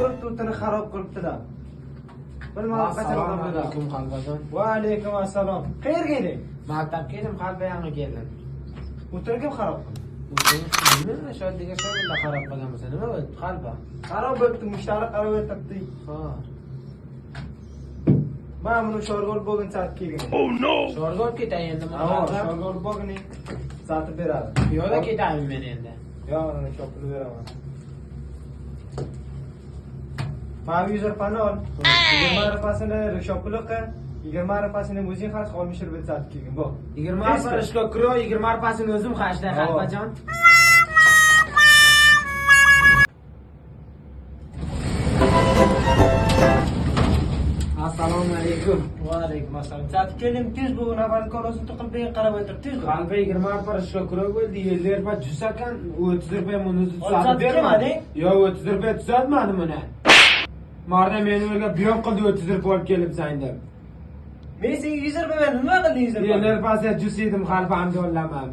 urib tutini xarob qilibdilar. Bilmadim qachon Assalomu qalbajon. Va alaykum assalom. Qayerga eding? Maktabga edim, qalba yangi keldim. O'tirib kim xarob qildi? Nima shoddiga sho'g'illa xarob qilgan bo'lsa, nima bo'ldi? Qalba. Xarob bo'libdi, mushtari qarab o'tiribdi. Ha. Men buni sho'rg'ol bo'lgan soat kelgan. Oh no. Sho'rg'ol ketay endi Ha, sho'rg'ol bo'lgan. Sotib beradi. Yo'lda ketaymi men endi? Yo'q, uni chopib beraman. Mavi user panel. 20 rupasini shopiliqqa, 20 rupasini o'zing xarj qolmishir bir soat kelgan. Bu. 20 rupasini kiro, 20 rupasini o'zim xarjlay qalbajon. Assalomu alaykum. Va alaykum assalom. Soat keling tez bu nafarni ko'rasiz qilib qarab o'tiribsiz. Qalba 20 rupasini kiro bo'ldi, 50 rupiya jusakan, 30 rupiya buni Olsat tuzatib bermadi. kelmadi? Yo'q, 30 rupiya tuzatmadi buni. Marda meni o'rga buyon qildi 30 rupiya olib kelibsan deb. Men senga 100 rupiya berdim, nima qilding 100 rupiya? 50 rupiya jus yedim, qalbamni yo'llamam.